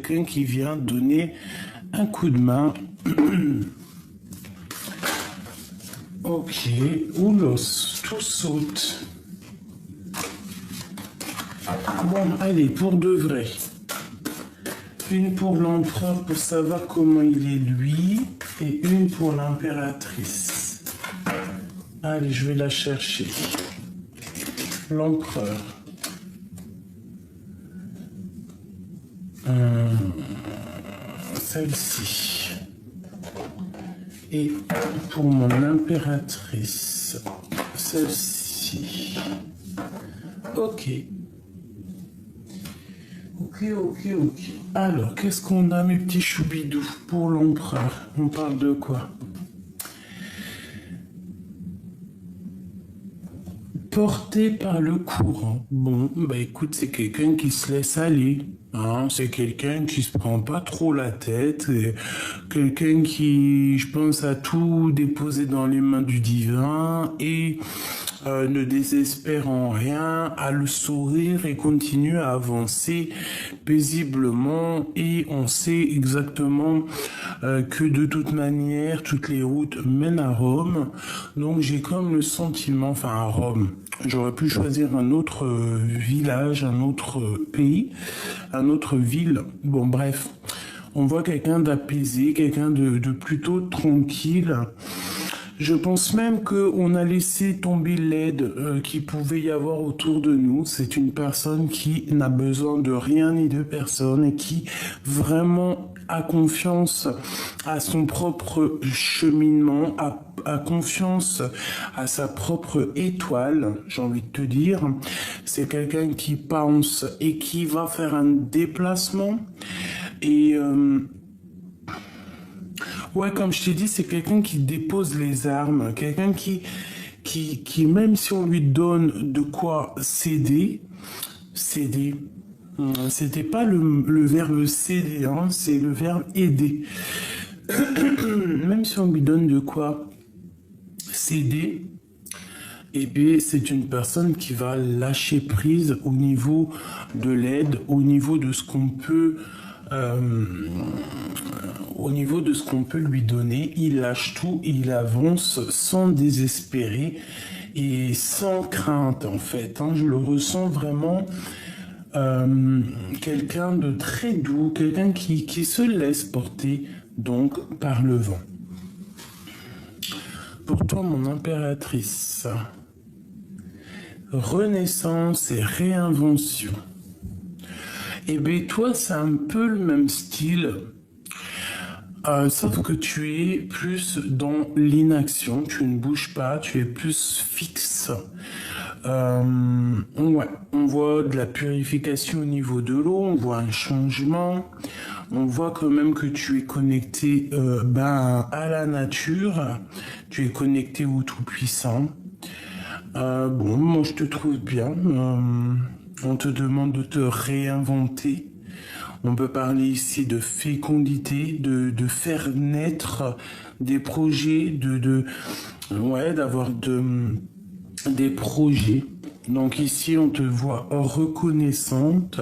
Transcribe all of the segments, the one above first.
quelqu'un qui vient donner un coup de main. Ok, oulos, tout saute. Bon, allez, pour de vrai. Une pour l'empereur pour savoir comment il est lui, et une pour l'impératrice. Allez, je vais la chercher. L'empereur. Celle-ci. Et pour mon impératrice, celle-ci. Ok. Ok. Alors, qu'est-ce qu'on a, mes petits choubidous, pour l'empereur? On parle de quoi? Porté par le courant. Bon, bah écoute, c'est quelqu'un qui se laisse aller. Hein, c'est quelqu'un qui se prend pas trop la tête. Quelqu'un qui, je pense, a tout déposé dans les mains du divin et ne désespère en rien, a le sourire et continue à avancer paisiblement. Et on sait exactement que de toute manière, toutes les routes mènent à Rome. Donc j'ai comme le sentiment, enfin à Rome, j'aurais pu choisir un autre village, un autre pays, un autre ville. Bon bref, on voit quelqu'un d'apaisé, quelqu'un de plutôt tranquille. Je pense même qu'on a laissé tomber l'aide qu'il pouvait y avoir autour de nous. C'est une personne qui n'a besoin de rien ni de personne et qui vraiment a confiance à son propre cheminement, a confiance à sa propre étoile, j'ai envie de te dire. C'est quelqu'un qui pense et qui va faire un déplacement et... ouais, comme je t'ai dit, c'est quelqu'un qui dépose les armes, quelqu'un qui, même si on lui donne de quoi céder, c'était pas le verbe céder, hein, c'est le verbe aider. Même si on lui donne de quoi céder, eh bien, c'est une personne qui va lâcher prise au niveau de l'aide, au niveau de ce qu'on peut... au niveau de ce qu'on peut lui donner, il lâche tout, il avance sans désespérer et sans crainte en fait. Hein. Je le ressens vraiment quelqu'un de très doux, quelqu'un qui se laisse porter donc par le vent. Pour toi, mon impératrice, renaissance et réinvention. Eh bien, toi, c'est un peu le même style. Sauf que tu es plus dans l'inaction, tu ne bouges pas, tu es plus fixe. Ouais, on voit de la purification au niveau de l'eau, on voit un changement, on voit quand même que tu es connecté à la nature, tu es connecté au Tout-Puissant. Bon, moi je te trouve bien, on te demande de te réinventer. On peut parler ici de fécondité, de faire naître des projets, d'avoir des projets. Donc ici, on te voit reconnaissante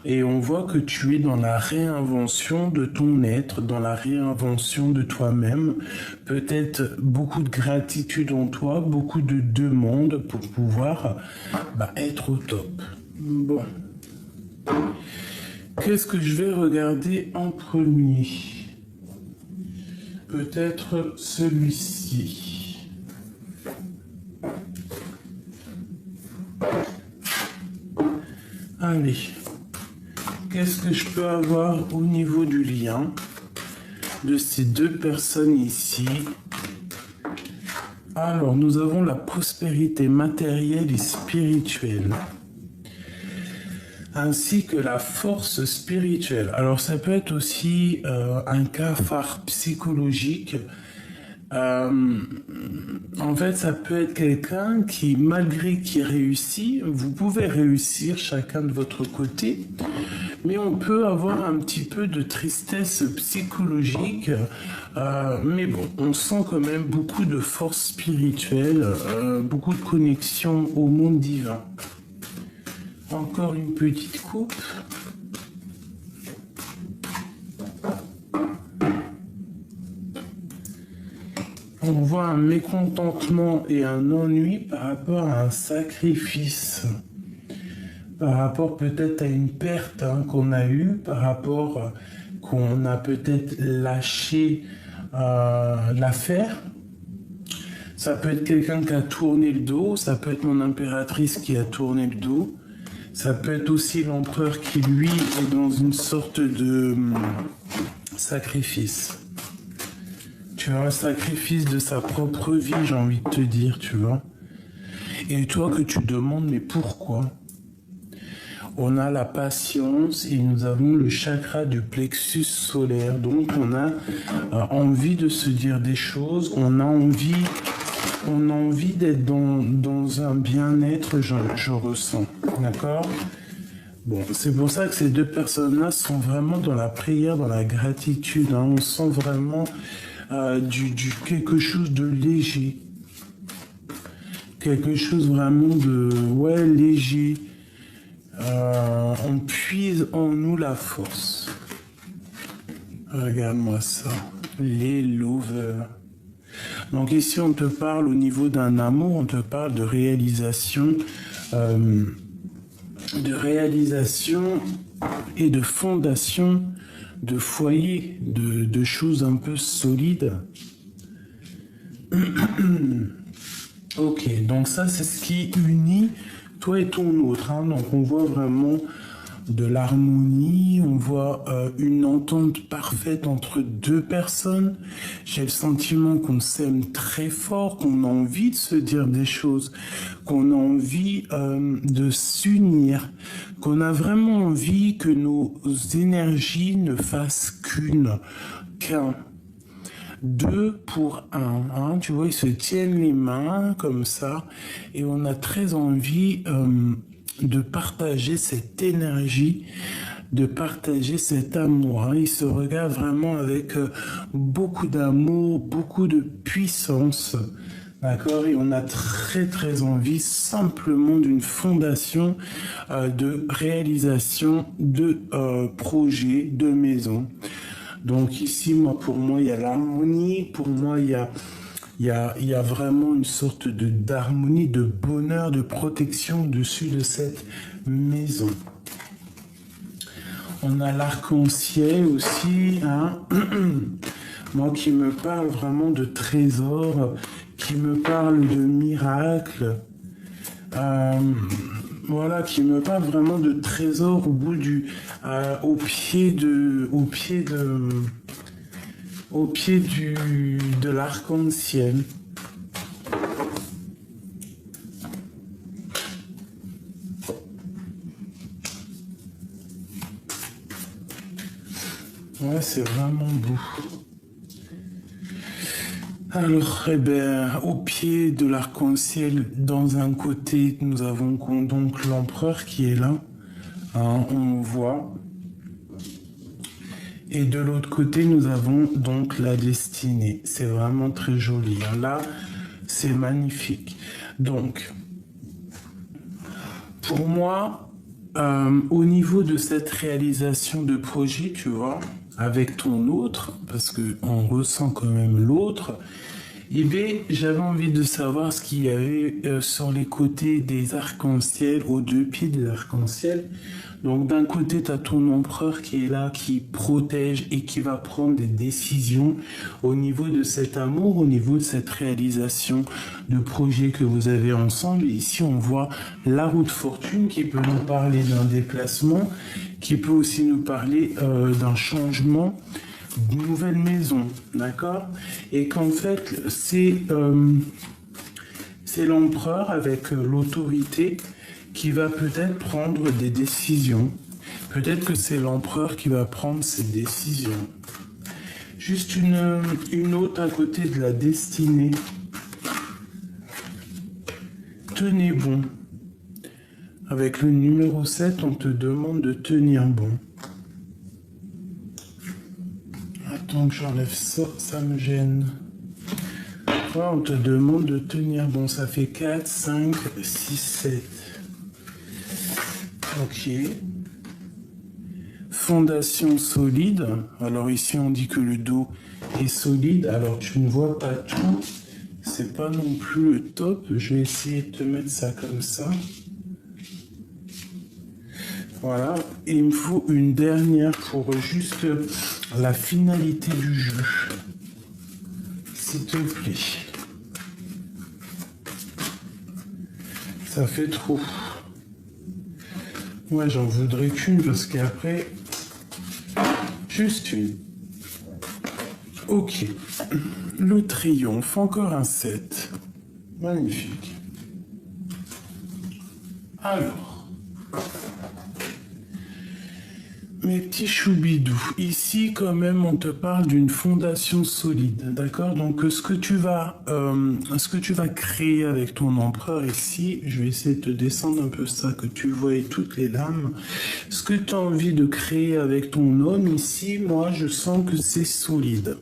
et on voit que tu es dans la réinvention de ton être, dans la réinvention de toi-même. Peut-être beaucoup de gratitude en toi, beaucoup de demandes pour pouvoir être au top. Bon. Qu'est-ce que je vais regarder en premier? Peut-être celui-ci. Allez. Qu'est-ce que je peux avoir au niveau du lien de ces deux personnes ici? Alors, nous avons la prospérité matérielle et spirituelle, ainsi que la force spirituelle. Alors ça peut être aussi un cafard psychologique. En fait, ça peut être quelqu'un qui, malgré qu'il réussit, vous pouvez réussir chacun de votre côté, mais on peut avoir un petit peu de tristesse psychologique. Mais bon, on sent quand même beaucoup de force spirituelle, beaucoup de connexion au monde divin. Encore une petite coupe. on voit un mécontentement et un ennui par rapport à un sacrifice. Par rapport peut-être à une perte qu'on a eue, par rapport qu'on a peut-être lâché l'affaire. Ça peut être quelqu'un qui a tourné le dos, ça peut être mon impératrice qui a tourné le dos, ça peut être aussi l'empereur qui, lui, est dans une sorte de sacrifice. Tu vois, un sacrifice de sa propre vie, j'ai envie de te dire, tu vois. Et toi que tu demandes, mais pourquoi ? On a la patience et nous avons le chakra du plexus solaire. Donc on a envie de se dire des choses, on a envie d'être dans un bien-être, je ressens. D'accord ? Bon, c'est pour ça que ces deux personnes-là sont vraiment dans la prière, dans la gratitude. On sent vraiment quelque chose de léger. Quelque chose vraiment de léger. On puise en nous la force. Regarde-moi ça. Les lovers. Donc ici, on te parle au niveau d'un amour, on te parle de réalisation et de fondation, de foyer, de choses un peu solides. Ok, donc ça, c'est ce qui unit toi et ton autre. Donc on voit vraiment de l'harmonie, on voit une entente parfaite entre deux personnes. J'ai le sentiment qu'on s'aime très fort, qu'on a envie de se dire des choses, qu'on a envie de s'unir, qu'on a vraiment envie que nos énergies ne fassent qu'un. Deux pour un, tu vois, ils se tiennent les mains comme ça et on a très envie de partager cette énergie, de partager cet amour. Ils se regardent vraiment avec beaucoup d'amour, beaucoup de puissance, d'accord ? Et on a très très envie simplement d'une fondation de réalisation de projets, de maisons. Donc ici, pour moi, il y a l'harmonie. Pour moi, il y a vraiment une sorte d'harmonie, de bonheur, de protection au-dessus de cette maison. On a l'arc-en-ciel aussi, moi qui me parle vraiment de trésors, qui me parle de miracles. Voilà, qui me parle vraiment de trésors au pied de l'arc-en-ciel. Ouais, c'est vraiment beau. Alors, au pied de l'arc-en-ciel, dans un côté, nous avons donc l'empereur qui est là, on voit. Et de l'autre côté, nous avons donc la destinée. C'est vraiment très joli. Là, c'est magnifique. Donc, pour moi, au niveau de cette réalisation de projet, tu vois, avec ton autre, parce qu'on ressent quand même l'autre, j'avais envie de savoir ce qu'il y avait sur les côtés des arcs-en-ciel, aux deux pieds des arcs-en-ciel. Donc d'un côté, tu as ton empereur qui est là, qui protège et qui va prendre des décisions au niveau de cet amour, au niveau de cette réalisation de projet que vous avez ensemble. Et ici, on voit la roue de fortune qui peut nous parler d'un déplacement, qui peut aussi nous parler d'un changement, d'une nouvelle maison, d'accord ? Et qu'en fait, c'est l'empereur avec l'autorité qui va peut-être prendre des décisions. Peut-être que c'est l'empereur qui va prendre ces décisions. Juste une autre à côté de la destinée. Tenez bon. Avec le numéro 7, on te demande de tenir bon. Attends que j'enlève ça, ça me gêne. On te demande de tenir bon. Ça fait 4, 5, 6, 7. Ok. fondation solide. Alors ici, on dit que le dos est solide. Alors, tu ne vois pas tout. C'est pas non plus le top. Je vais essayer de te mettre ça comme ça. Voilà. Et il me faut une dernière pour juste la finalité du jeu. S'il te plaît. Ça fait trop. Moi, j'en voudrais qu'une parce qu'après, juste une. Ok. Le triomphe, encore un 7. Magnifique. Alors, mes petits choubidous, ici quand même on te parle d'une fondation solide, d'accord? Donc ce que tu vas créer avec ton empereur ici, je vais essayer de te descendre un peu ça, que tu vois toutes les lames. Ce que tu as envie de créer avec ton homme ici, moi je sens que c'est solide.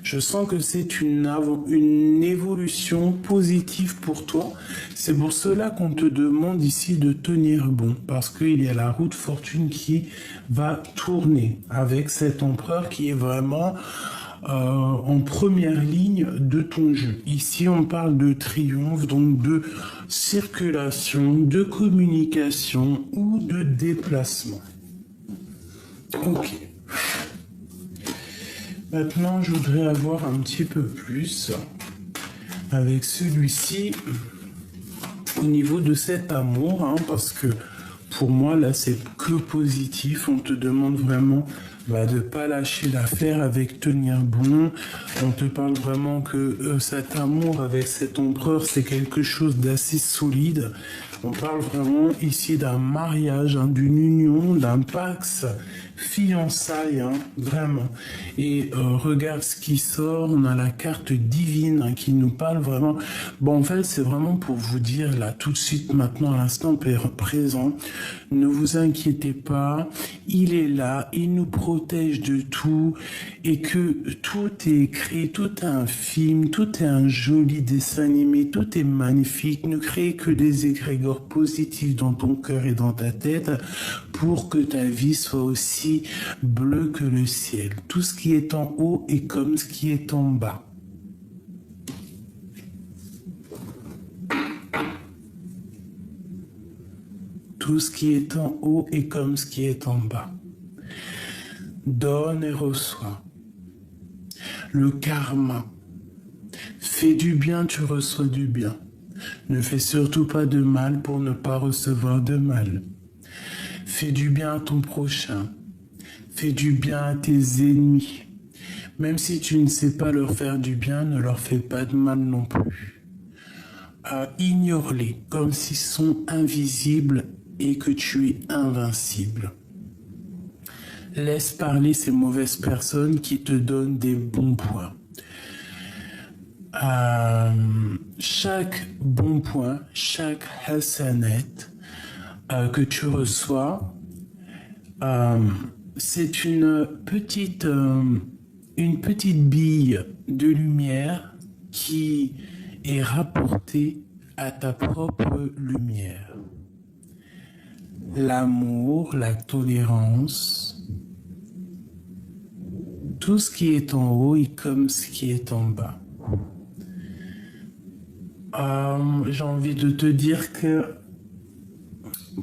Je sens que c'est une évolution positive pour toi. C'est pour cela qu'on te demande ici de tenir bon, parce qu'il y a la roue de fortune qui va tourner avec cet empereur qui est vraiment en première ligne de ton jeu. Ici, on parle de triomphe, donc de circulation, de communication ou de déplacement. Ok. Maintenant, je voudrais avoir un petit peu plus avec celui-ci au niveau de cet amour, hein, parce que pour moi, là, c'est que positif. On te demande vraiment de ne pas lâcher l'affaire avec tenir bon. On te parle vraiment que cet amour avec cet empereur, c'est quelque chose d'assez solide. On parle vraiment ici d'un mariage, hein, d'une union, d'un pax, fiançailles, hein, vraiment. Et regarde ce qui sort, on a la carte divine, hein, qui nous parle vraiment. Bon, en fait, c'est vraiment pour vous dire, là, tout de suite, maintenant, à l'instant présent, ne vous inquiétez pas, il est là, il nous protège de tout, et que tout est écrit, tout est un film, tout est un joli dessin animé, tout est magnifique. Ne créez que des égrégores positifs dans ton cœur et dans ta tête pour que ta vie soit aussi bleue que le ciel. Tout ce qui est en haut est comme ce qui est en bas. Tout ce qui est en haut est comme ce qui est en bas. Donne et reçois. Le karma. Fais du bien, tu reçois du bien. Ne fais surtout pas de mal pour ne pas recevoir de mal. Fais du bien à ton prochain. Fais du bien à tes ennemis. Même si tu ne sais pas leur faire du bien, ne leur fais pas de mal non plus. Ignore-les comme s'ils sont invisibles et que tu es invincible. Laisse parler ces mauvaises personnes qui te donnent des bons points. Chaque bon point, chaque hasanet que tu reçois, c'est une petite bille de lumière qui est rapportée à ta propre lumière. L'amour, la tolérance, tout ce qui est en haut est comme ce qui est en bas. J'ai envie de te dire que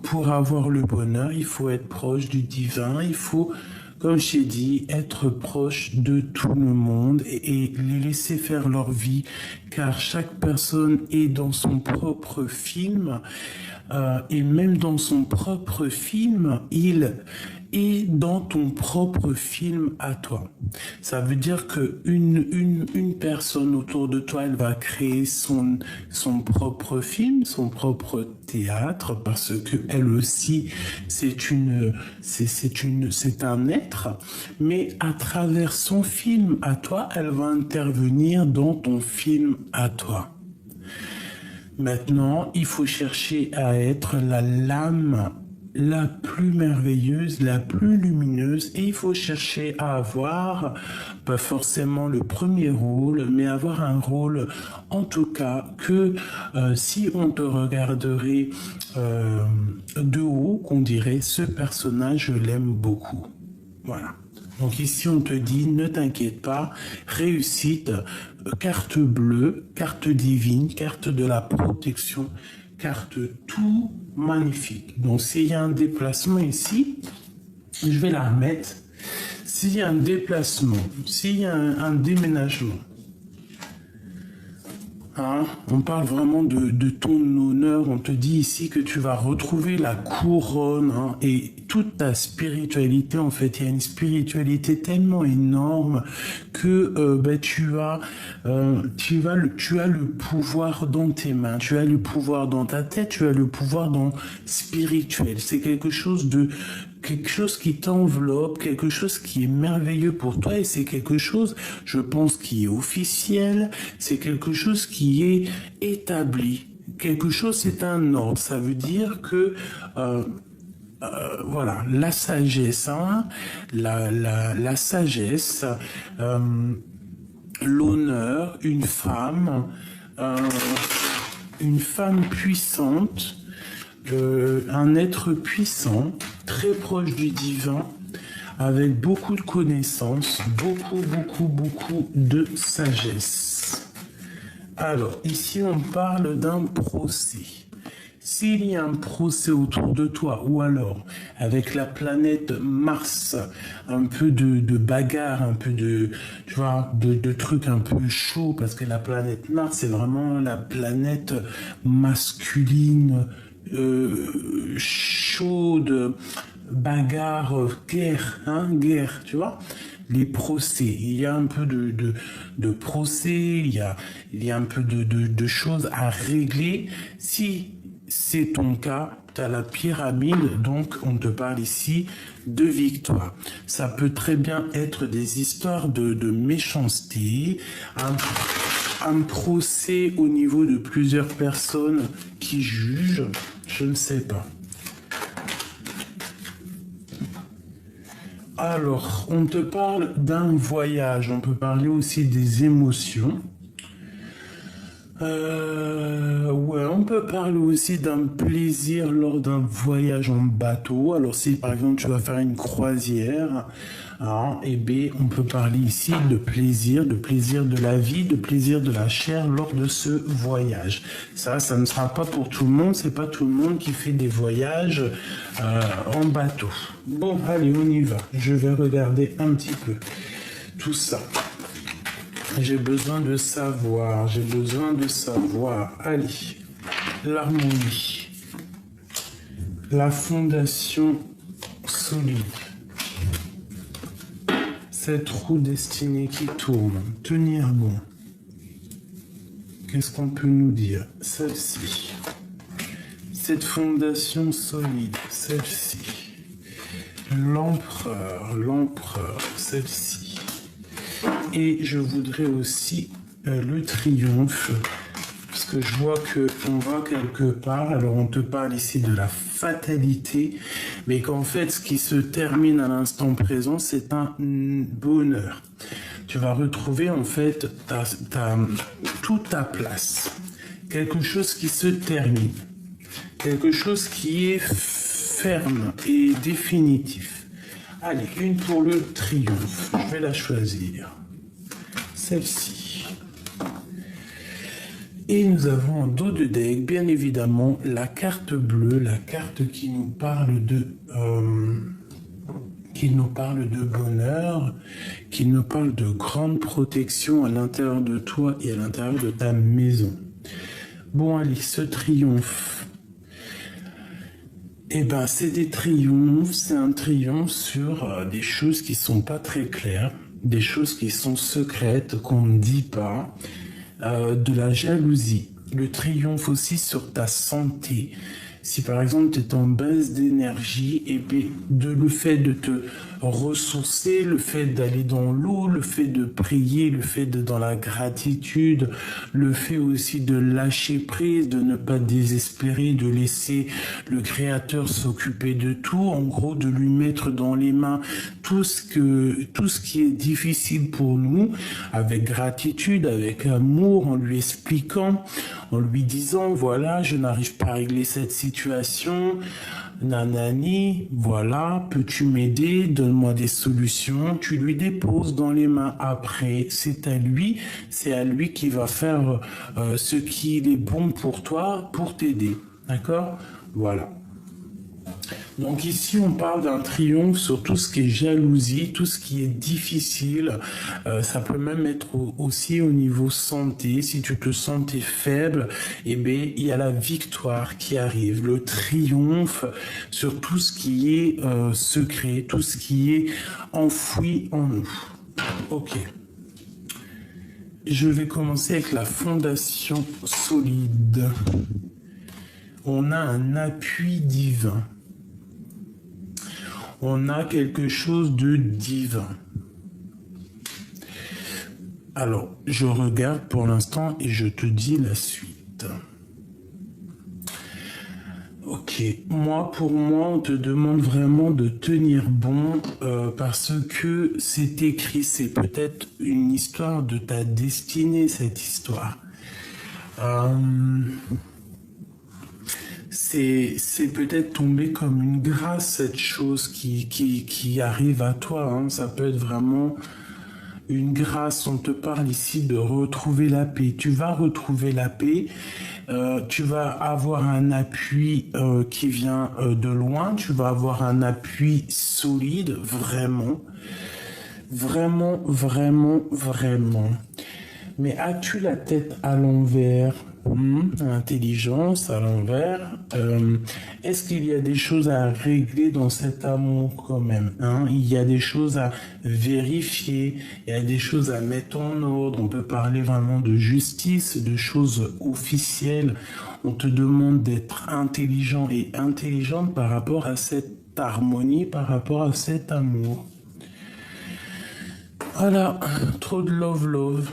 pour avoir le bonheur, il faut être proche du divin, il faut, comme je t'ai dit, être proche de tout le monde et les laisser faire leur vie, car chaque personne est dans son propre film, et même dans son propre film, il est dans ton propre film à toi. Ça veut dire que une personne autour de toi, elle va créer son propre film, son propre théâtre, parce que elle aussi, c'est un être, mais à travers son film à toi, elle va intervenir dans ton film à toi. Maintenant, il faut chercher à être la lame la plus merveilleuse, la plus lumineuse, et il faut chercher à avoir, pas forcément le premier rôle, mais avoir un rôle, en tout cas, que si on te regarderait de haut, qu'on dirait, ce personnage, je l'aime beaucoup. Voilà. Donc ici, on te dit, ne t'inquiète pas, réussite, carte bleue, carte divine, carte de la protection, carte tout magnifique. Donc s'il y a un déplacement ici, je vais la remettre. S'il y a un déplacement, s'il y a un déménagement, hein, on parle vraiment de ton honneur. On te dit ici que tu vas retrouver la couronne, hein, et toute ta spiritualité. En fait, il y a une spiritualité tellement énorme que tu as le pouvoir dans tes mains, tu as le pouvoir dans ta tête, tu as le pouvoir dans spirituel. C'est quelque chose qui t'enveloppe, quelque chose qui est merveilleux pour toi, et c'est quelque chose, je pense, qui est officiel, c'est quelque chose qui est établi. Quelque chose, c'est un ordre. Ça veut dire que voilà, la sagesse, hein, la sagesse, l'honneur, euh, une femme puissante, un être puissant, très proche du divin, avec beaucoup de connaissances, beaucoup de sagesse. Alors, ici, on parle d'un procès. S'il y a un procès autour de toi, ou alors avec la planète Mars, un peu de bagarre, un peu de trucs un peu chauds, parce que la planète Mars, c'est vraiment la planète masculine, chaude, bagarre, guerre, tu vois. Les procès, il y a un peu de procès, il y a un peu de choses à régler. Si c'est ton cas, tu as la pyramide, donc on te parle ici de victoire. Ça peut très bien être des histoires de méchanceté, un procès au niveau de plusieurs personnes qui jugent, je ne sais pas. Alors, on te parle d'un voyage, on peut parler aussi des émotions. Ouais, on peut parler aussi d'un plaisir lors d'un voyage en bateau. Alors si par exemple tu vas faire une croisière, hein, et bien on peut parler ici de plaisir de la vie, de plaisir de la chair lors de ce voyage. Ça ne sera pas pour tout le monde, c'est pas tout le monde qui fait des voyages en bateau. Bon, allez, on y va. Je vais regarder un petit peu tout ça. J'ai besoin de savoir. Allez, l'harmonie, la fondation solide, cette roue destinée qui tourne, tenir bon. Qu'est-ce qu'on peut nous dire? Celle-ci, cette fondation solide, celle-ci, l'empereur, celle-ci. Et je voudrais aussi le triomphe, parce que je vois qu'on va quelque part. Alors on te parle ici de la fatalité, mais qu'en fait ce qui se termine à l'instant présent, c'est un bonheur. Tu vas retrouver en fait toute ta place, quelque chose qui se termine, quelque chose qui est ferme et définitif. Allez, une pour le triomphe, je vais la choisir. Celle-ci. Et nous avons en dos de deck, bien évidemment, la carte bleue, la carte qui nous parle de bonheur, qui nous parle de grande protection à l'intérieur de toi et à l'intérieur de ta maison. Bon, allez, ce triomphe. Eh ben, c'est des triomphes, c'est un triomphe sur des choses qui sont pas très claires, des choses qui sont secrètes, qu'on ne dit pas, de la jalousie. Le triomphe aussi sur ta santé. Si par exemple tu es en baisse d'énergie, et bien le fait de te ressourcer, le fait d'aller dans l'eau, le fait de prier, le fait de dans la gratitude, le fait aussi de lâcher prise, de ne pas désespérer, de laisser le Créateur s'occuper de tout, en gros de lui mettre dans les mains tout ce qui est difficile pour nous, avec gratitude, avec amour, en lui expliquant, en lui disant voilà, je n'arrive pas à régler cette situation, nanani, voilà, peux-tu m'aider, donne-moi des solutions, tu lui déposes dans les mains. Après, c'est à lui qui va faire ce qu'il est bon pour toi, pour t'aider, d'accord? Voilà. Donc ici, on parle d'un triomphe sur tout ce qui est jalousie, tout ce qui est difficile. Ça peut même être aussi au niveau santé. Si tu te sentais faible, eh bien, il y a la victoire qui arrive, le triomphe sur tout ce qui est secret, tout ce qui est enfoui en nous. Ok. Je vais commencer avec la fondation solide. On a un appui divin. On a quelque chose de divin. Alors, je regarde pour l'instant et je te dis la suite. Ok, pour moi, on te demande vraiment de tenir bon parce que c'est écrit, c'est peut-être une histoire de ta destinée, cette histoire. C'est peut-être tombé comme une grâce, cette chose qui arrive à toi. Hein. Ça peut être vraiment une grâce. On te parle ici de retrouver la paix. Tu vas retrouver la paix. Tu vas avoir un appui qui vient de loin. Tu vas avoir un appui solide, vraiment. Vraiment, vraiment, vraiment. Mais as-tu la tête à l'envers? L'intelligence à l'envers. Est-ce qu'il y a des choses à régler dans cet amour quand même, hein? Il y a des choses à vérifier, il y a des choses à mettre en ordre. On peut parler vraiment de justice, de choses officielles. On te demande d'être intelligent et intelligente par rapport à cette harmonie, par rapport à cet amour. Voilà, trop de love.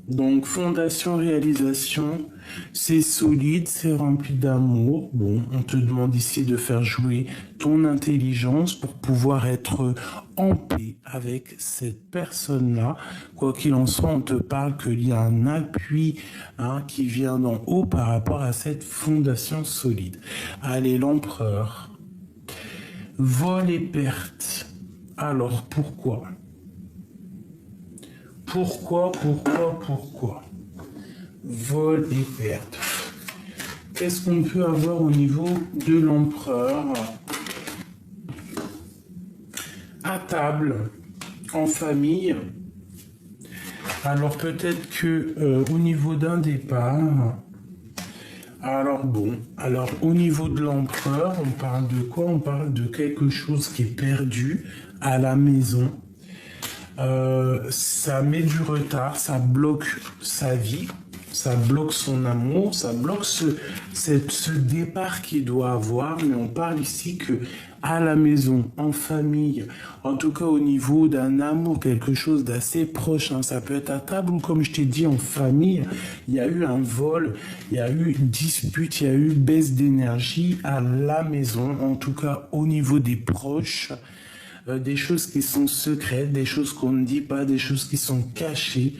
Donc, fondation, réalisation, c'est solide, c'est rempli d'amour. Bon, on te demande ici de faire jouer ton intelligence pour pouvoir être en paix avec cette personne-là. Quoi qu'il en soit, on te parle qu'il y a un appui qui vient d'en haut par rapport à cette fondation solide. Allez, l'empereur. Vol et perte. Alors, pourquoi ? Pourquoi? Vol et perte. Qu'est-ce qu'on peut avoir au niveau de l'empereur? À table, en famille. Alors peut-être que au niveau d'un départ. Alors au niveau de l'empereur, on parle de quoi? On parle de quelque chose qui est perdu à la maison. Ça met du retard, ça bloque sa vie, ça bloque son amour, ça bloque ce départ qu'il doit avoir. Mais on parle ici que à la maison, en famille, en tout cas au niveau d'un amour, quelque chose d'assez proche, hein. Ça peut être à table ou comme je t'ai dit en famille, il y a eu un vol, il y a eu une dispute, il y a eu baisse d'énergie à la maison, en tout cas au niveau des proches. Des choses qui sont secrètes, des choses qu'on ne dit pas, des choses qui sont cachées.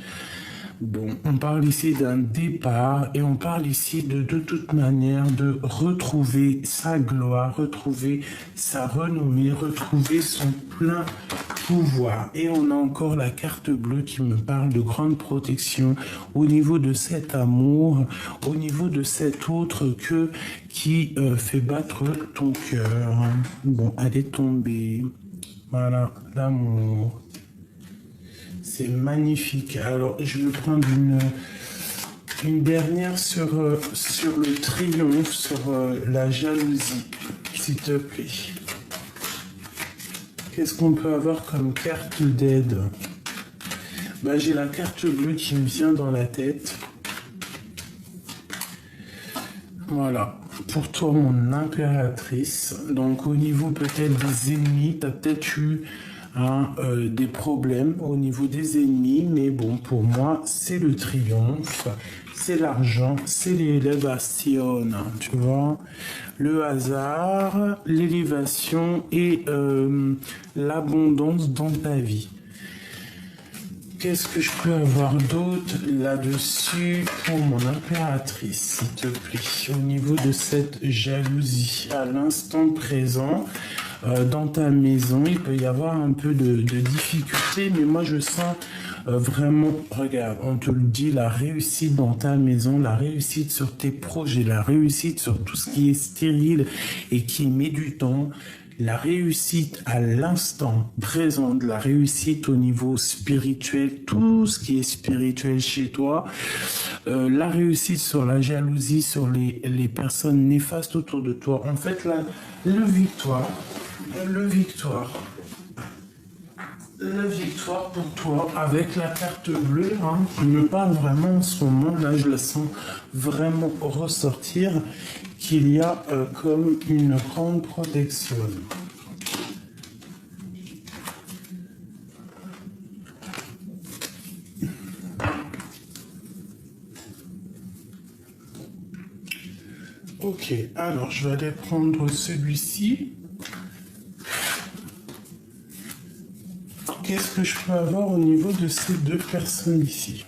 Bon, on parle ici d'un départ et on parle ici de toute manière de retrouver sa gloire, retrouver sa renommée, retrouver son plein pouvoir. Et on a encore la carte bleue qui me parle de grande protection au niveau de cet amour, au niveau de cet autre qui fait battre ton cœur. Bon, elle est tombée. Voilà, l'amour. C'est magnifique. Alors, je vais prendre une dernière sur le triomphe, sur la jalousie, s'il te plaît. Qu'est-ce qu'on peut avoir comme carte d'aide? J'ai la carte bleue qui me vient dans la tête. Voilà. Pour toi, mon impératrice. Donc, au niveau peut-être des ennemis, tu as peut-être eu des problèmes au niveau des ennemis. Mais bon, pour moi, c'est le triomphe, c'est l'argent, c'est l'élévation. Tu vois, le hasard, l'élévation et l'abondance dans ta vie. Qu'est-ce que je peux avoir d'autre là-dessus pour mon impératrice, s'il te plaît, au niveau de cette jalousie à l'instant présent dans ta maison, il peut y avoir un peu de difficulté, mais moi je sens vraiment, regarde, on te le dit, la réussite dans ta maison, la réussite sur tes projets, la réussite sur tout ce qui est stérile et qui met du temps, la réussite à l'instant présent, la réussite au niveau spirituel, tout ce qui est spirituel chez toi, la réussite sur la jalousie, sur les personnes néfastes autour de toi. En fait, le victoire pour toi avec la carte bleue, hein, qui me parle vraiment en ce moment, là je la sens vraiment ressortir, qu'il y a comme une grande protection. Ok, alors je vais aller prendre celui-ci. Qu'est-ce que je peux avoir au niveau de ces deux personnes ici?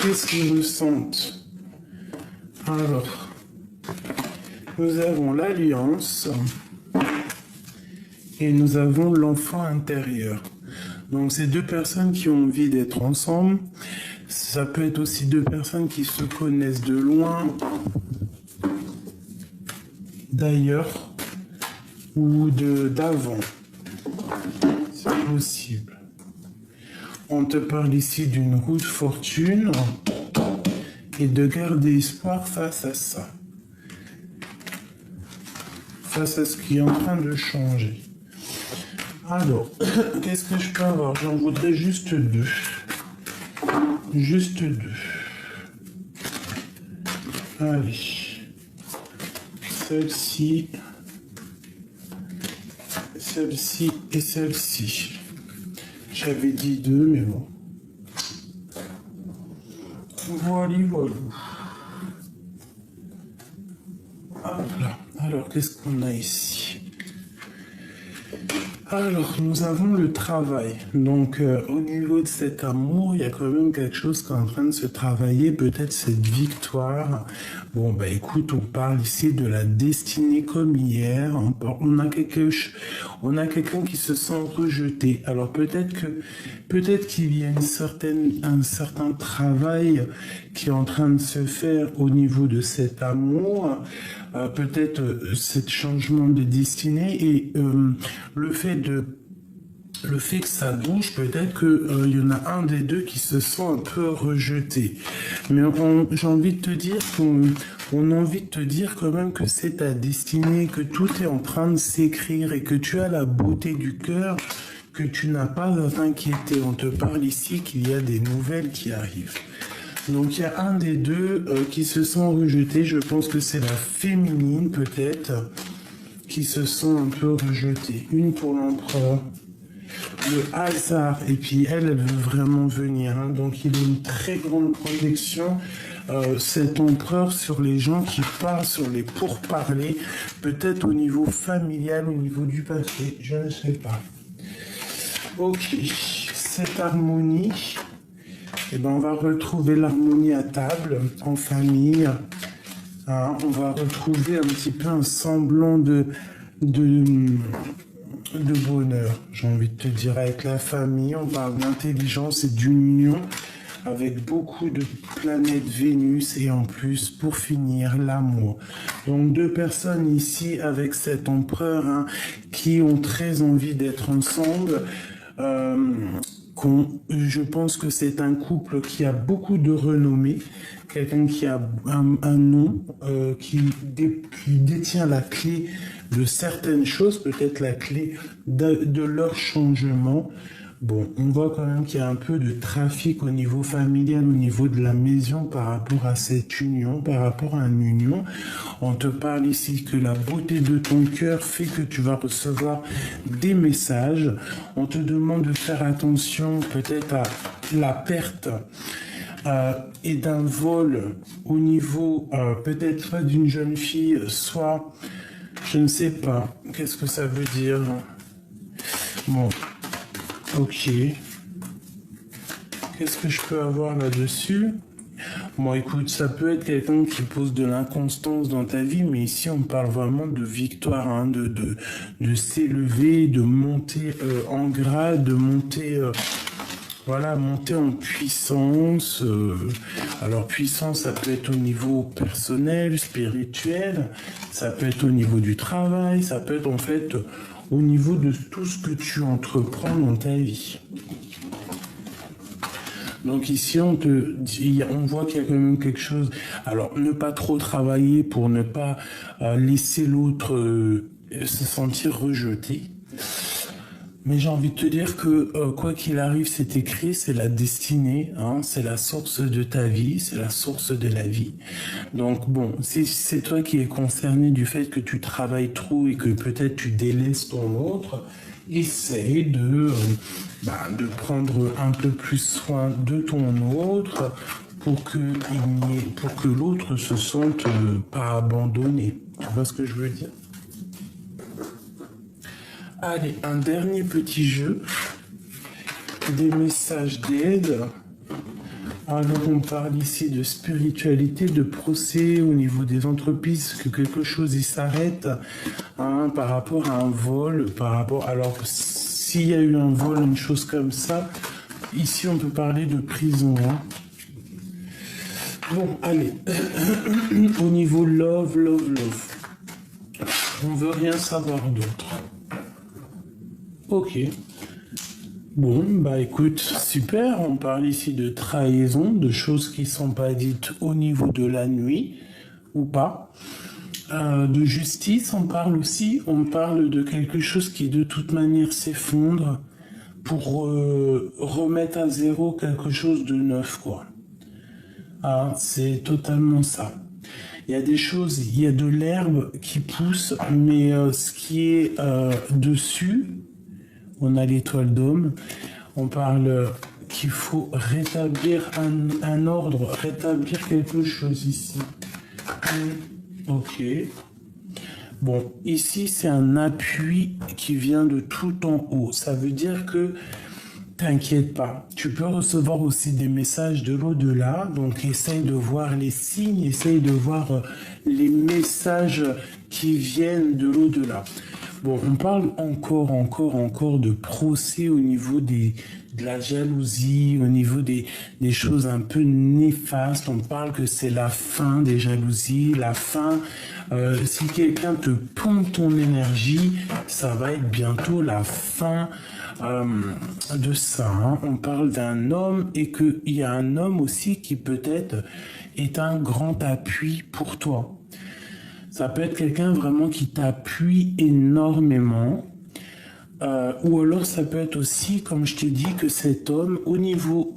Qu'est-ce qu'ils ressentent? Alors, nous avons l'alliance et nous avons l'enfant intérieur. Donc, c'est deux personnes qui ont envie d'être ensemble. Ça peut être aussi deux personnes qui se connaissent de loin, d'ailleurs, ou d'avant. C'est possible. On te parle ici d'une roue de fortune et de garder espoir face à ça. Face à ce qui est en train de changer. Alors, qu'est-ce que je peux avoir? J'en voudrais juste deux. Juste deux. Allez. Celle-ci et celle-ci. J'avais dit deux, mais bon. Voilà, voilà. Voilà. Alors, qu'est-ce qu'on a ici? Alors, nous avons le travail. Donc, au niveau de cet amour, il y a quand même quelque chose qui est en train de se travailler, peut-être cette victoire. Bon, bah écoute, on parle ici de la destinée comme hier. On a quelqu'un qui se sent rejeté. Alors, peut-être qu'il y a un certain travail qui est en train de se faire au niveau de cet amour. Peut-être ce changement de destinée et le fait que ça bouge, peut-être qu'il y en a un des deux qui se sent un peu rejeté. Mais j'ai envie de te dire qu'on a envie de te dire quand même que c'est ta destinée, que tout est en train de s'écrire et que tu as la beauté du cœur, que tu n'as pas à t'inquiéter. On te parle ici qu'il y a des nouvelles qui arrivent. Donc il y a un des deux qui se sent rejeté. Je pense que c'est la féminine peut-être qui se sent un peu rejetée. Une pour l'empereur. Le hasard. Et puis elle veut vraiment venir. Hein. Donc il y a une très grande protection. Cet empereur sur les gens qui parlent, sur les pourparlers. Peut-être au niveau familial, au niveau du papier. Je ne sais pas. Ok. Cette harmonie. Eh ben, on va retrouver l'harmonie à table, en famille. Hein, on va retrouver un petit peu un semblant de bonheur, j'ai envie de te dire, avec la famille. On parle d'intelligence et d'union avec beaucoup de planètes Vénus et en plus, pour finir, l'amour. Donc, deux personnes ici avec cet empereur hein, qui ont très envie d'être ensemble. Je pense que c'est un couple qui a beaucoup de renommée, quelqu'un qui a un nom, qui détient la clé de certaines choses, peut-être la clé de leur changement. Bon, on voit quand même qu'il y a un peu de trafic au niveau familial, au niveau de la maison par rapport à cette union, par rapport à une union. On te parle ici que la beauté de ton cœur fait que tu vas recevoir des messages. On te demande de faire attention peut-être à la perte et d'un vol au niveau peut-être d'une jeune fille, soit, je ne sais pas, qu'est-ce que ça veut dire ? Bon, ok. Qu'est-ce que je peux avoir là-dessus? Bon, écoute, ça peut être quelqu'un qui pose de l'inconstance dans ta vie, mais ici, on parle vraiment de victoire, hein, de s'élever, de monter en grade, de monter, voilà, monter en puissance. Alors, puissance, ça peut être au niveau personnel, spirituel, ça peut être au niveau du travail, ça peut être en fait au niveau de tout ce que tu entreprends dans ta vie. Donc ici, on voit qu'il y a quand même quelque chose. Alors, ne pas trop travailler pour ne pas laisser l'autre se sentir rejeté. Mais j'ai envie de te dire que quoi qu'il arrive, c'est écrit, c'est la destinée, hein, c'est la source de ta vie, c'est la source de la vie. Donc bon, si c'est toi qui es concerné du fait que tu travailles trop et que peut-être tu délaisses ton autre, essaye de prendre un peu plus soin de ton autre pour que l'autre se sente pas abandonné. Tu vois ce que je veux dire? Allez, un dernier petit jeu. Des messages d'aide. Alors on parle ici de spiritualité, de procès au niveau des entreprises, que quelque chose y s'arrête, hein, par rapport à un vol, alors s'il y a eu un vol, une chose comme ça, ici on peut parler de prison. Hein. Bon, allez, au niveau love. On veut rien savoir d'autre. Ok. Bon, bah écoute, super, on parle ici de trahison, de choses qui sont pas dites au niveau de la nuit, ou pas. De justice, on parle de quelque chose qui de toute manière s'effondre pour remettre à zéro quelque chose de neuf, quoi. Ah, c'est totalement ça. Il y a des choses, il y a de l'herbe qui pousse, mais ce qui est dessus, on a l'étoile d'Homme, on parle qu'il faut rétablir un ordre, rétablir quelque chose ici. Ok. Bon, ici c'est un appui qui vient de tout en haut. Ça veut dire que t'inquiète pas, tu peux recevoir aussi des messages de l'au-delà, donc essaye de voir les signes, essaye de voir les messages qui viennent de l'au-delà. Bon, on parle encore de procès au niveau de la jalousie, au niveau des choses un peu néfastes. On parle que c'est la fin des jalousies, la fin. Si quelqu'un te pompe ton énergie, ça va être bientôt la fin de ça. Hein. On parle d'un homme et qu'il y a un homme aussi qui peut-être est un grand appui pour toi. Ça peut être quelqu'un vraiment qui t'appuie énormément. Ou alors ça peut être aussi, comme je t'ai dit, que cet homme, au niveau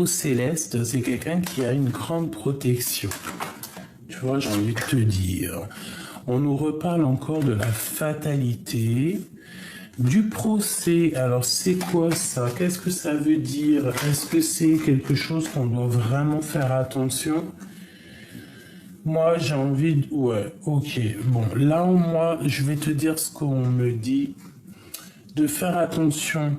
céleste, c'est quelqu'un qui a une grande protection. Tu vois, j'ai envie de te dire. On nous reparle encore de la fatalité, du procès. Alors c'est quoi ça? Qu'est-ce que ça veut dire? Est-ce que c'est quelque chose qu'on doit vraiment faire attention? Moi, j'ai envie de... Ouais, ok. Bon, là, moi, je vais te dire ce qu'on me dit. De faire attention,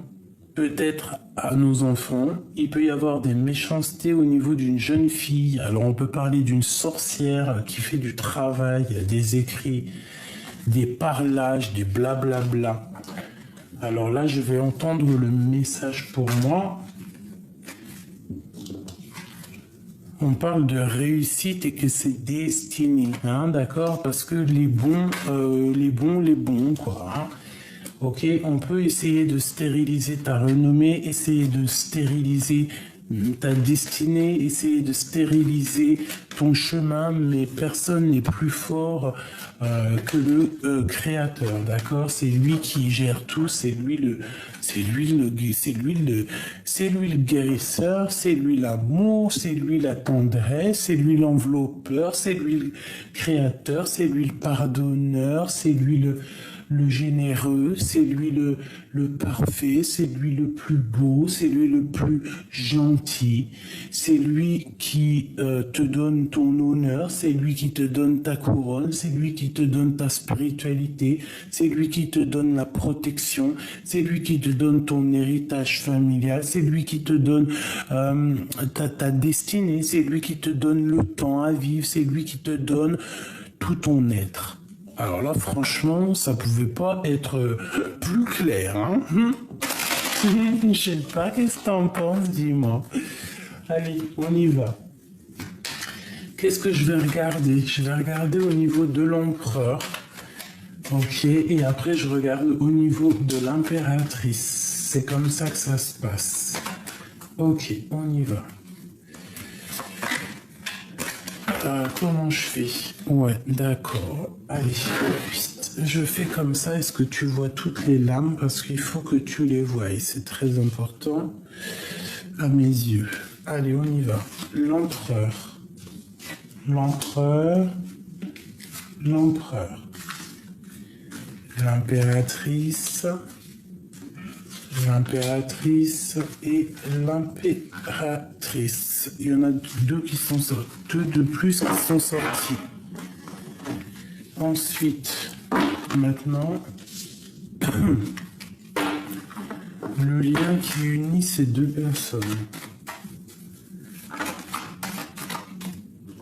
peut-être, à nos enfants. Il peut y avoir des méchancetés au niveau d'une jeune fille. Alors, on peut parler d'une sorcière qui fait du travail, des écrits, des parlages, des blablabla. Alors là, je vais entendre le message pour moi. On parle de réussite et que c'est destiné, hein, d'accord? Parce que les bons, quoi. Hein. Ok, on peut essayer de stériliser ta renommée, essayer de stériliser ta destinée, essayer de stériliser ton chemin, mais personne n'est plus fort que le créateur, d'accord? C'est lui qui gère tout, c'est lui le guérisseur, c'est lui l'amour, c'est lui la tendresse, c'est lui l'enveloppeur, c'est lui le créateur, c'est lui le pardonneur, c'est lui le généreux, c'est lui le parfait, c'est lui le plus beau, c'est lui le plus gentil, c'est lui qui te donne donne ton honneur, c'est lui qui te donne ta couronne, c'est lui qui te donne ta spiritualité, c'est lui qui te donne la protection, c'est lui qui te donne ton héritage familial, c'est lui qui te donne ta destinée, c'est lui qui te donne le temps à vivre, c'est lui qui te donne tout ton être. Alors là, franchement, ça pouvait pas être plus clair, hein. Je sais pas, qu'est-ce que t'en penses, dis-moi. Allez, on y va. Qu'est-ce que je vais regarder? Je vais regarder au niveau de l'empereur. Ok, et après je regarde au niveau de l'impératrice. C'est comme ça que ça se passe. Ok, on y va. Comment je fais? Ouais, d'accord. Allez, vite. Je fais comme ça. Est-ce que tu vois toutes les lames? Parce qu'il faut que tu les voies. C'est très important à mes yeux. Allez, on y va. L'empereur. L'empereur. L'empereur. L'impératrice. L'impératrice et l'impératrice. Il y en a deux qui sont sortis. Deux de plus qui sont sortis. Ensuite, maintenant, le lien qui unit ces deux personnes.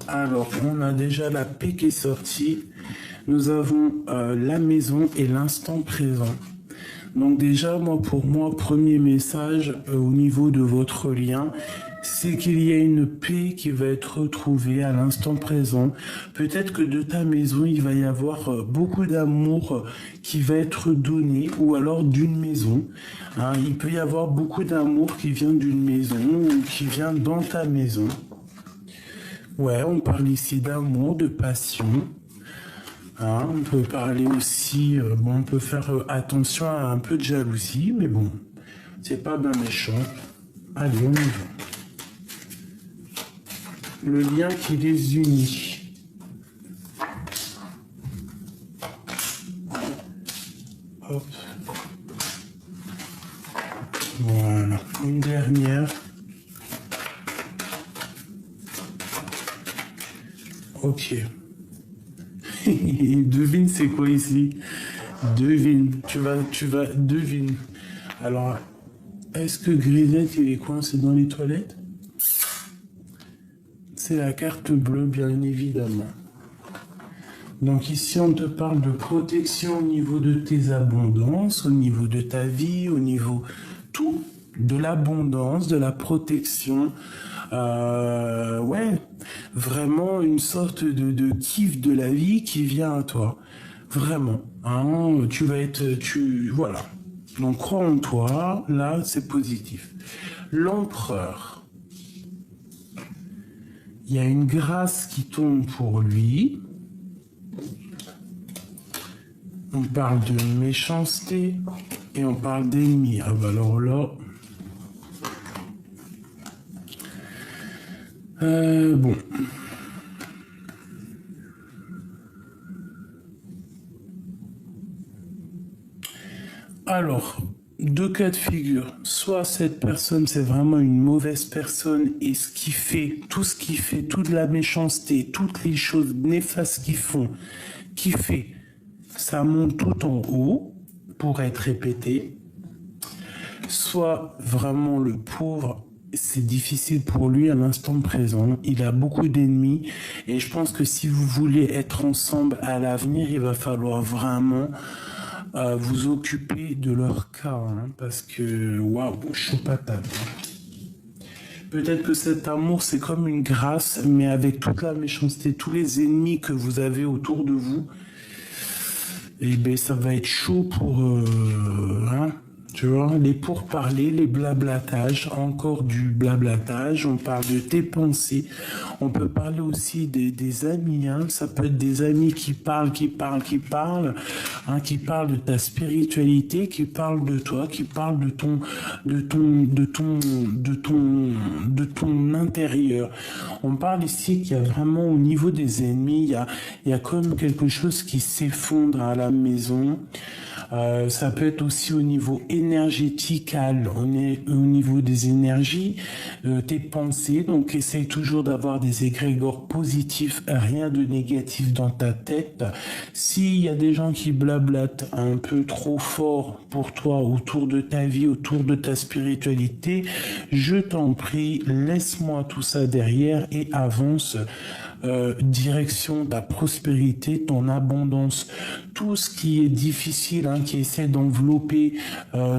Alors, on a déjà la paix qui est sortie. Nous avons la maison et l'instant présent. Donc déjà, pour moi, premier message au niveau de votre lien, c'est qu'il y a une paix qui va être retrouvée à l'instant présent. Peut-être que de ta maison, il va y avoir beaucoup d'amour qui va être donné, ou alors d'une maison. Hein, il peut y avoir beaucoup d'amour qui vient d'une maison ou qui vient dans ta maison. Ouais, on parle ici d'amour, de passion. Hein, on peut parler aussi, on peut faire attention à un peu de jalousie, mais bon, c'est pas bien méchant. Allez, on y va. Le lien qui les unit. Hop. Voilà, une dernière. Ok. Devine c'est quoi ici? Devine, devine. Alors, est-ce que Grisette il est coincé dans les toilettes? C'est la carte bleue, bien évidemment. Donc ici, on te parle de protection au niveau de tes abondances, au niveau de ta vie, au niveau tout, de l'abondance, de la protection. Ouais, vraiment une sorte de kiff de la vie qui vient à toi. Vraiment. Hein, tu vas être... Voilà. Donc crois en toi, là c'est positif. L'empereur. Il y a une grâce qui tombe pour lui. On parle de méchanceté et on parle d'ennemi. Ah bah alors là... bon. Alors, deux cas de figure. Soit cette personne, c'est vraiment une mauvaise personne et ce qui fait, tout ce qui fait, toute la méchanceté, toutes les choses néfastes qu'ils font, qui fait, ça monte tout en haut pour être répété. Soit vraiment le pauvre, c'est difficile pour lui à l'instant présent. Il a beaucoup d'ennemis et je pense que si vous voulez être ensemble à l'avenir, il va falloir vraiment vous occuper de leur cas, hein, parce que waouh, chaud patate. Peut-être que cet amour c'est comme une grâce, mais avec toute la méchanceté, tous les ennemis que vous avez autour de vous, et ben ça va être chaud pour hein. Tu vois, les pourparlers, les blablatages, encore du blablatage, on parle de tes pensées, on peut parler aussi des amis, hein, ça peut être des amis qui parlent, hein, qui parlent de ta spiritualité, qui parlent de toi, qui parlent de ton intérieur. On parle ici qu'il y a vraiment au niveau des ennemis, il y a comme quelque chose qui s'effondre à la maison. Ça peut être aussi au niveau énergétique, on est au niveau des énergies, tes pensées. Donc essaye toujours d'avoir des égrégores positifs, rien de négatif dans ta tête. S'il y a des gens qui blablatent un peu trop fort pour toi autour de ta vie, autour de ta spiritualité, je t'en prie, laisse-moi tout ça derrière et avance. Direction ta prospérité, ton abondance, tout ce qui est difficile, qui essaie d'envelopper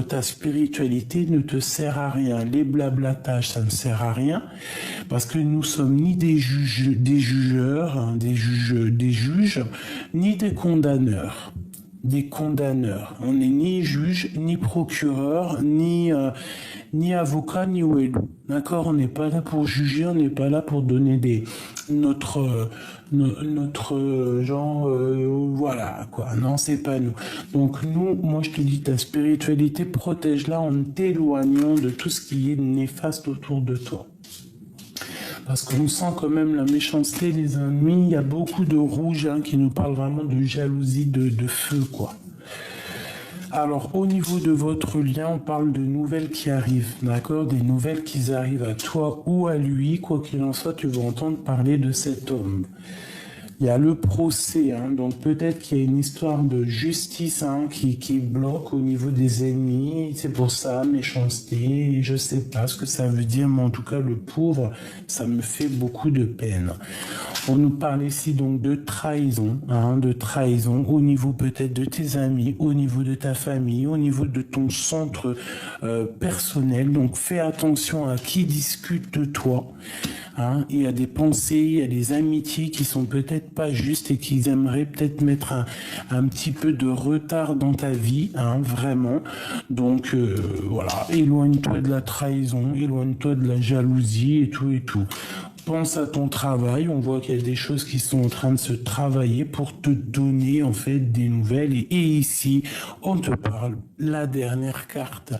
ta spiritualité ne te sert à rien. Les blablatages, ça ne sert à rien parce que nous sommes ni des jugeurs, des juges, ni des condamneurs. Des condamneurs. On n'est ni juge, ni procureur, ni avocat, ni ouelou. D'accord? On n'est pas là pour juger, on n'est pas là pour donner notre genre, voilà, quoi. Non, c'est pas nous. Donc nous, moi je te dis, ta spiritualité, protège-la en t'éloignant de tout ce qui est néfaste autour de toi. Parce qu'on sent quand même la méchanceté, les ennemis. Il y a beaucoup de rouge qui nous parlent vraiment de jalousie, de feu, quoi. Alors, au niveau de votre lien, on parle de nouvelles qui arrivent, d'accord? Des nouvelles qui arrivent à toi ou à lui. Quoi qu'il en soit, tu vas entendre parler de cet homme. Il y a le procès, donc peut-être qu'il y a une histoire de justice qui bloque au niveau des ennemis, c'est pour ça, méchanceté, je sais pas ce que ça veut dire, mais en tout cas le pauvre, ça me fait beaucoup de peine. On nous parle ici donc de trahison au niveau peut-être de tes amis, au niveau de ta famille, au niveau de ton centre personnel, donc fais attention à qui discute de toi. Il y a des pensées, il y a des amitiés qui sont peut-être pas justes et qui aimeraient peut-être mettre un petit peu de retard dans ta vie, vraiment. Donc voilà, éloigne-toi de la trahison, éloigne-toi de la jalousie et tout et tout. Pense à ton travail, on voit qu'il y a des choses qui sont en train de se travailler pour te donner en fait des nouvelles. Et ici, on te parle la dernière carte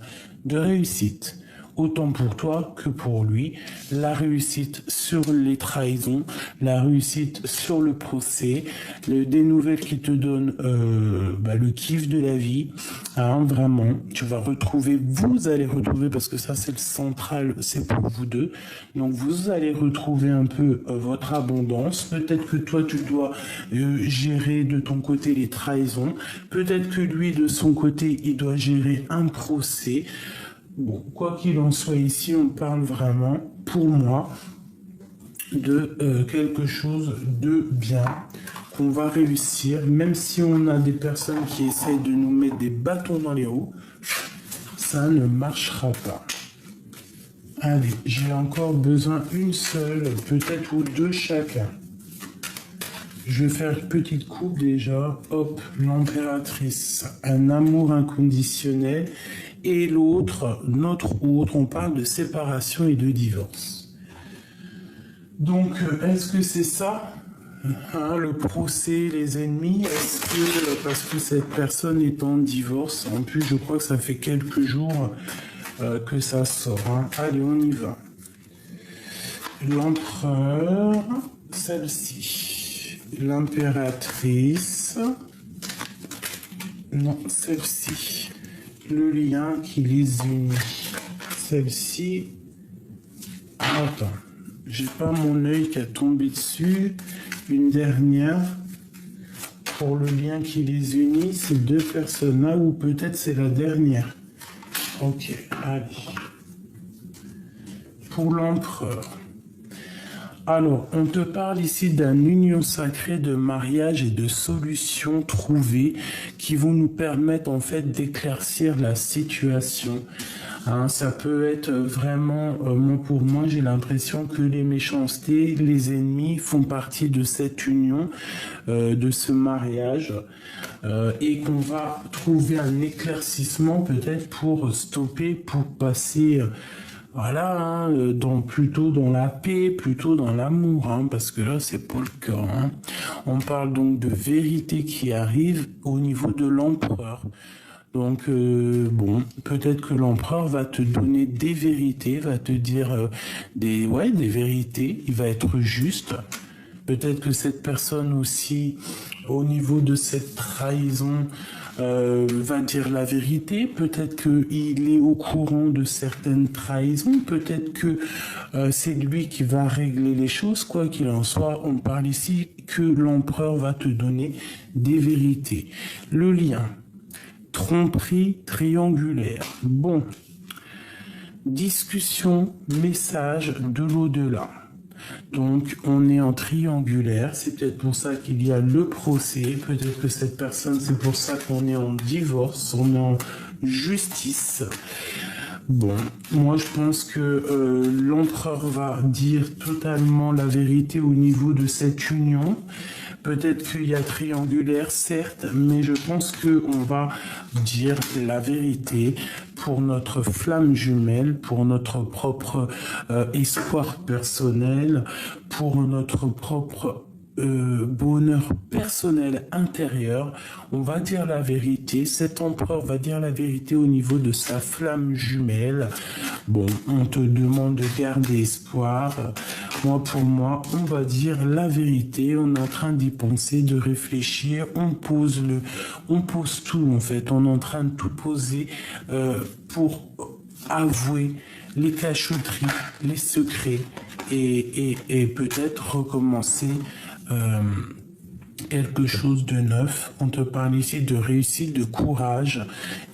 de réussite. Autant pour toi que pour lui, la réussite sur les trahisons, la réussite sur le procès, des nouvelles qui te donnent le kiff de la vie, vraiment, tu vas retrouver, vous allez retrouver, parce que ça c'est le central, c'est pour vous deux, donc vous allez retrouver un peu votre abondance, peut-être que toi tu dois gérer de ton côté les trahisons, peut-être que lui de son côté il doit gérer un procès. Bon, quoi qu'il en soit ici, on parle vraiment, pour moi, de quelque chose de bien, qu'on va réussir, même si on a des personnes qui essayent de nous mettre des bâtons dans les roues, ça ne marchera pas. Allez, j'ai encore besoin une seule, peut-être ou deux chacun. Je vais faire une petite coupe déjà. Hop, l'impératrice, un amour inconditionnel. Et l'autre, notre autre, on parle de séparation et de divorce. Donc, est-ce que c'est ça, le procès, les ennemis? Est-ce que, parce que cette personne est en divorce, en plus je crois que ça fait quelques jours que ça sort. Allez, on y va. L'empereur, celle-ci. L'impératrice, non, celle-ci. Le lien qui les unit. Celle-ci. Attends, j'ai pas mon œil qui a tombé dessus. Une dernière. Pour le lien qui les unit, ces deux personnes-là, ou peut-être c'est la dernière. Ok, allez. Pour l'empereur. Alors, on te parle ici d'une union sacrée de mariage et de solutions trouvées qui vont nous permettre en fait d'éclaircir la situation. Ça peut être vraiment, pour moi, j'ai l'impression que les méchancetés, les ennemis font partie de cette union, de ce mariage, et qu'on va trouver un éclaircissement peut-être pour stopper, pour passer... Voilà, plutôt dans la paix, plutôt dans l'amour, parce que là, c'est pas le cas. On parle donc de vérité qui arrive au niveau de l'empereur. Donc, peut-être que l'empereur va te donner des vérités, va te dire des vérités, il va être juste. Peut-être que cette personne aussi, au niveau de cette trahison, va dire la vérité. Peut-être qu'il est au courant de certaines trahisons. Peut-être que c'est lui qui va régler les choses. Quoi qu'il en soit, on parle ici que l'empereur va te donner des vérités. Le lien. Tromperie triangulaire. Bon. Discussion, message de l'au-delà. Donc, on est en triangulaire. C'est peut-être pour ça qu'il y a le procès. Peut-être que cette personne, c'est pour ça qu'on est en divorce, on est en justice. Bon, moi je pense que l'empereur va dire totalement la vérité au niveau de cette union. Peut-être qu'il y a triangulaire, certes, mais je pense qu'on va dire la vérité pour notre flamme jumelle, pour notre propre espoir personnel, pour notre propre bonheur personnel intérieur. On va dire la vérité. Cet empereur va dire la vérité au niveau de sa flamme jumelle. Bon, on te demande de garder espoir. Moi, pour moi, on va dire la vérité. On est en train d'y penser, de réfléchir. On pose tout en fait. On est en train de tout poser pour avouer les cachotteries, les secrets et peut-être recommencer quelque chose de neuf. On te parle ici de réussite, de courage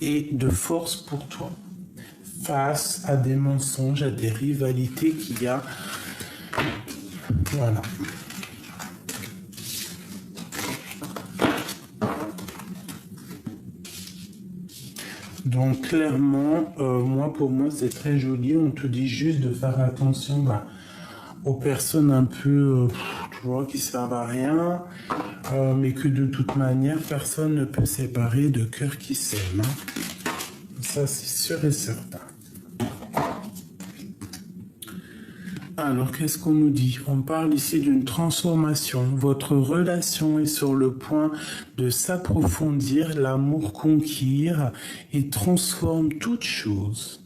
et de force pour toi face à des mensonges, à des rivalités qu'il y a. Voilà. Donc clairement, pour moi, c'est très joli. On te dit juste de faire attention aux personnes un peu, tu vois, qui servent à rien, mais que de toute manière, personne ne peut séparer de cœurs qui s'aiment. Hein. Ça, c'est sûr et certain. Alors, qu'est-ce qu'on nous dit? On parle ici d'une transformation. Votre relation est sur le point de s'approfondir. L'amour conquiert et transforme toute chose.